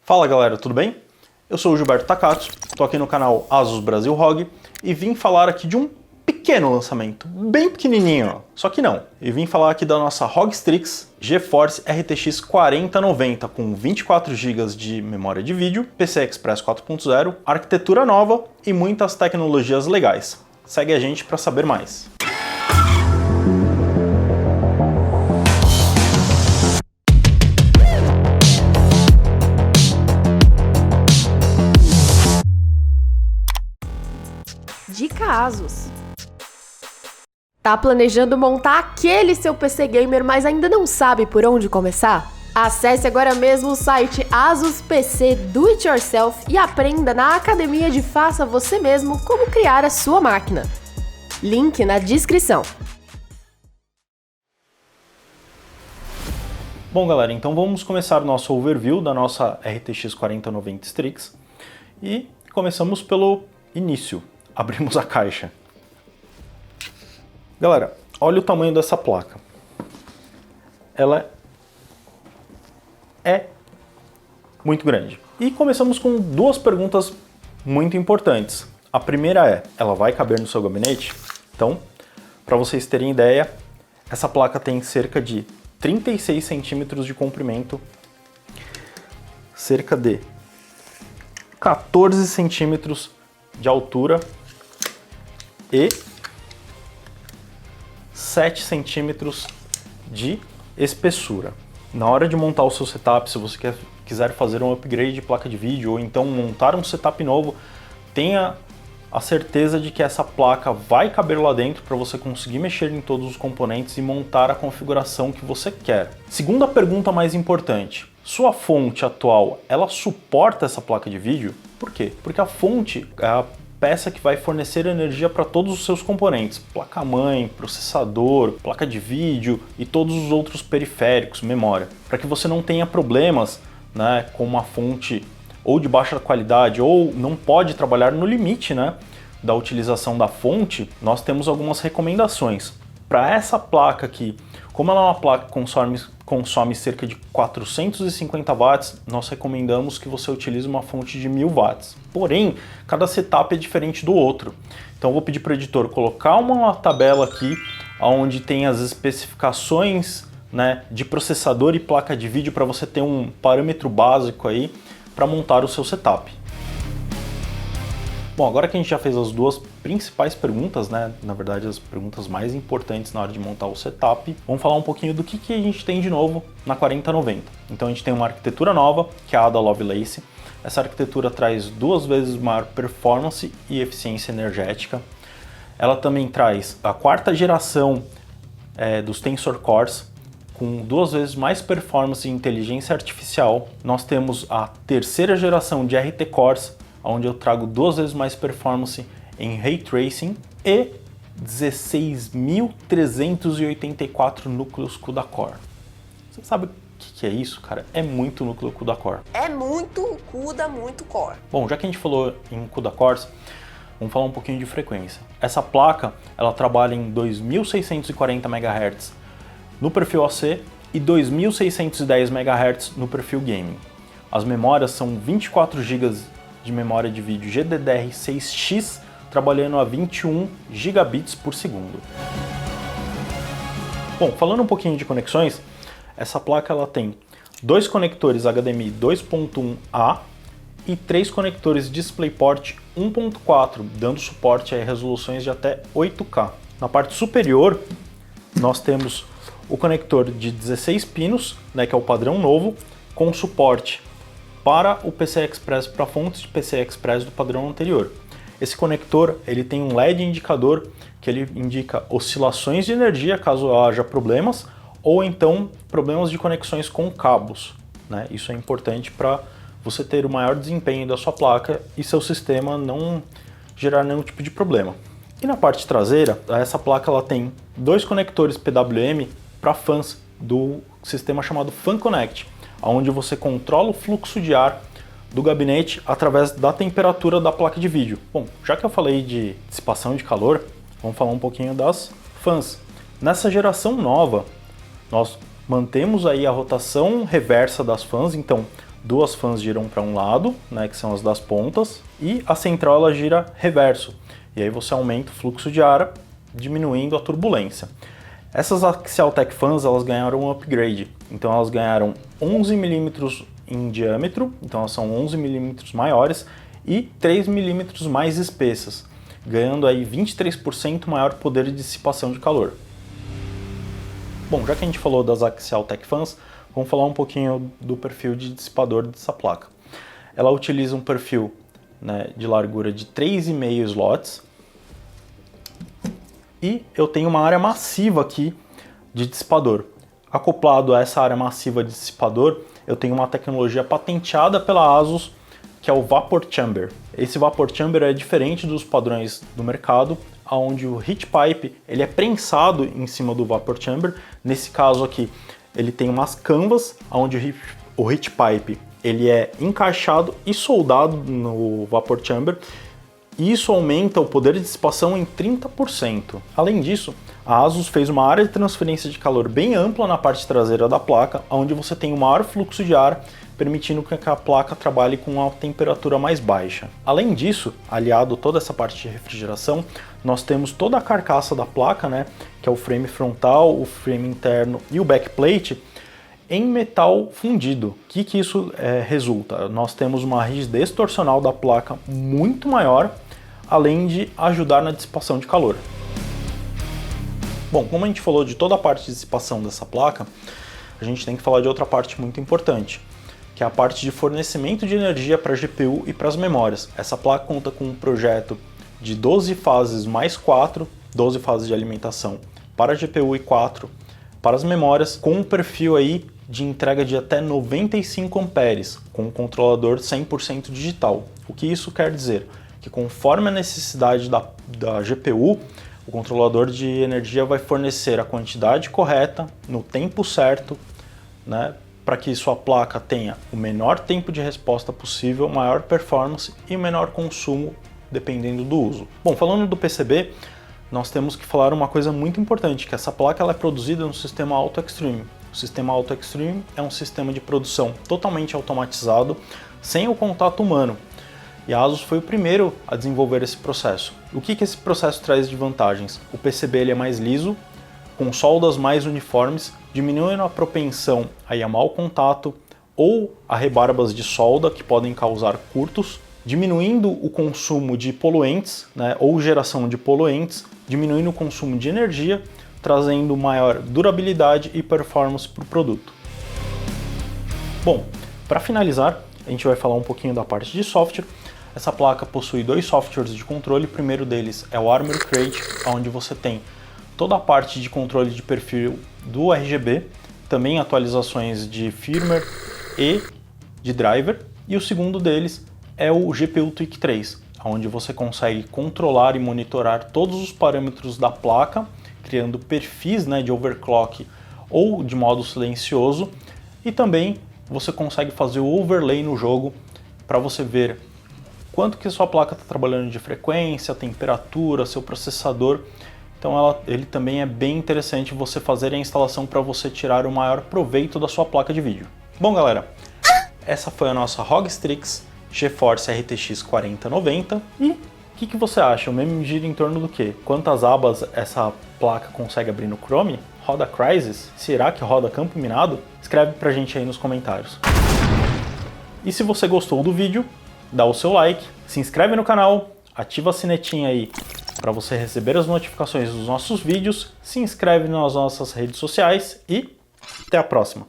Fala galera, tudo bem? Eu sou o Gilberto Takatsu, estou aqui no canal Asus Brasil ROG e vim falar aqui de um pequeno lançamento, bem pequenininho, só que não. E vim falar aqui da nossa ROG Strix GeForce RTX 4090 com 24 GB de memória de vídeo, PCI Express 4.0, arquitetura nova e muitas tecnologias legais. Segue a gente para saber mais. Dica Asus. Tá planejando montar aquele seu PC gamer, mas ainda não sabe por onde começar? Acesse agora mesmo o site Asus PC Do It Yourself e aprenda na academia de Faça Você Mesmo como criar a sua máquina. Link na descrição. Bom galera, então vamos começar o nosso overview da nossa RTX 4090 Strix e começamos pelo início. Abrimos a caixa. Galera, olha o tamanho dessa placa. Ela é muito grande. E começamos com duas perguntas muito importantes. A primeira é, ela vai caber no seu gabinete? Então, para vocês terem ideia, essa placa tem cerca de 36 centímetros de comprimento, cerca de 14 centímetros de altura e 7 centímetros de espessura. Na hora de montar o seu setup, se você quiser fazer um upgrade de placa de vídeo ou então montar um setup novo, tenha a certeza de que essa placa vai caber lá dentro para você conseguir mexer em todos os componentes e montar a configuração que você quer. Segunda pergunta mais importante, sua fonte atual, ela suporta essa placa de vídeo? Por quê? Porque a fonte é a peça que vai fornecer energia para todos os seus componentes, placa-mãe, processador, placa de vídeo e todos os outros periféricos, memória, para que você não tenha problemas, né, com uma fonte ou de baixa qualidade ou não pode trabalhar no limite, né, da utilização da fonte. Nós temos algumas recomendações. Para essa placa aqui, como ela é uma placa que consome cerca de 450 watts, nós recomendamos que você utilize uma fonte de 1000 watts. Porém, cada setup é diferente do outro. Então eu vou pedir para o editor colocar uma tabela aqui, onde tem as especificações, né, de processador e placa de vídeo para você ter um parâmetro básico aí para montar o seu setup. Bom, agora que a gente já fez as duas principais perguntas, né, na verdade as perguntas mais importantes na hora de montar o setup, vamos falar um pouquinho do que a gente tem de novo na 4090. Então a gente tem uma arquitetura nova, que é a da Lovelace. Essa arquitetura traz 2 vezes maior performance e eficiência energética. Ela também traz a 4ª geração dos Tensor Cores, com 2 vezes mais performance e inteligência artificial. Nós temos a 3ª geração de RT Cores, onde eu trago 2 vezes mais performance em Ray Tracing e 16.384 núcleos CUDA-Core. Você sabe o que é isso, cara? É muito núcleo CUDA-Core. É muito CUDA, muito Core. Bom, já que a gente falou em CUDA-Cores, vamos falar um pouquinho de frequência. Essa placa, ela trabalha em 2640 MHz no perfil AC e 2610 MHz no perfil Gaming. As memórias são 24 GB de memória de vídeo GDDR6X, trabalhando a 21 gigabits por segundo. Bom, falando um pouquinho de conexões, essa placa ela tem 2 conectores HDMI 2.1A e 3 conectores DisplayPort 1.4, dando suporte a resoluções de até 8K. Na parte superior, nós temos o conector de 16 pinos, né, que é o padrão novo, com suporte para o PCI Express, para fontes de PCI Express do padrão anterior. Esse conector ele tem um LED indicador que ele indica oscilações de energia caso haja problemas ou então problemas de conexões com cabos, né? Isso é importante para você ter o maior desempenho da sua placa e seu sistema não gerar nenhum tipo de problema. E na parte traseira, essa placa ela tem 2 conectores PWM para fãs do sistema chamado Fan Connect, onde você controla o fluxo de ar do gabinete através da temperatura da placa de vídeo. Bom, já que eu falei de dissipação de calor, vamos falar um pouquinho das fãs. Nessa geração nova, nós mantemos aí a rotação reversa das fãs, então duas fãs giram para um lado, né, que são as das pontas, e a central ela gira reverso. E aí você aumenta o fluxo de ar, diminuindo a turbulência. Essas Axial Tech Fans, elas ganharam um upgrade. Então elas ganharam 11 mm em diâmetro, então elas são 11 mm maiores e 3 mm mais espessas, ganhando aí 23% maior poder de dissipação de calor. Bom, já que a gente falou das Axial Tech Fans, vamos falar um pouquinho do perfil de dissipador dessa placa. Ela utiliza um perfil, né, de largura de 3,5 slots e eu tenho uma área massiva aqui de dissipador. Acoplado a essa área massiva de dissipador, eu tenho uma tecnologia patenteada pela ASUS, que é o Vapor Chamber. Esse Vapor Chamber é diferente dos padrões do mercado, onde o heat pipe ele é prensado em cima do Vapor Chamber. Nesse caso aqui, ele tem umas canvas, onde o heat pipe ele é encaixado e soldado no Vapor Chamber. E isso aumenta o poder de dissipação em 30%. Além disso, a ASUS fez uma área de transferência de calor bem ampla na parte traseira da placa, onde você tem um maior fluxo de ar, permitindo que a placa trabalhe com uma temperatura mais baixa. Além disso, aliado a toda essa parte de refrigeração, nós temos toda a carcaça da placa, né, que é o frame frontal, o frame interno e o backplate, em metal fundido. O que isso resulta? Nós temos uma rigidez torcional da placa muito maior, além de ajudar na dissipação de calor. Bom, como a gente falou de toda a parte de dissipação dessa placa, a gente tem que falar de outra parte muito importante, que é a parte de fornecimento de energia para a GPU e para as memórias. Essa placa conta com um projeto de 12 fases mais 4, 12 fases de alimentação para a GPU e 4 para as memórias, com um perfil aí de entrega de até 95 amperes, com um controlador 100% digital. O que isso quer dizer? Que conforme a necessidade da GPU, o controlador de energia vai fornecer a quantidade correta, no tempo certo, né, para que sua placa tenha o menor tempo de resposta possível, maior performance e menor consumo, dependendo do uso. Bom, falando do PCB, nós temos que falar uma coisa muito importante, que essa placa ela é produzida no sistema Auto Extreme. O sistema Auto Extreme é um sistema de produção totalmente automatizado, sem o contato humano. E a ASUS foi o primeiro a desenvolver esse processo. O que esse processo traz de vantagens? O PCB ele é mais liso, com soldas mais uniformes, diminuindo a propensão a mau contato ou a rebarbas de solda que podem causar curtos, diminuindo o consumo de poluentes, né, ou geração de poluentes, diminuindo o consumo de energia, trazendo maior durabilidade e performance para o produto. Bom, para finalizar, a gente vai falar um pouquinho da parte de software. Essa placa possui dois softwares de controle. O primeiro deles é o Armor Crate, onde você tem toda a parte de controle de perfil do RGB, também atualizações de firmware e de driver. E o segundo deles é o GPU Tweak 3, onde você consegue controlar e monitorar todos os parâmetros da placa, criando perfis, né, de overclock ou de modo silencioso, e também você consegue fazer o overlay no jogo para você ver quanto que sua placa está trabalhando de frequência, temperatura, seu processador. Então ele também é bem interessante você fazer a instalação para você tirar o maior proveito da sua placa de vídeo. Bom galera, essa foi a nossa ROG Strix GeForce RTX 4090 e o que você acha? O meme gira em torno do quê? Quantas abas essa placa consegue abrir no Chrome? Roda Crysis? Será que roda Campo Minado? Escreve pra gente aí nos comentários. E se você gostou do vídeo, dá o seu like, se inscreve no canal, ativa a sinetinha aí para você receber as notificações dos nossos vídeos, se inscreve nas nossas redes sociais e até a próxima!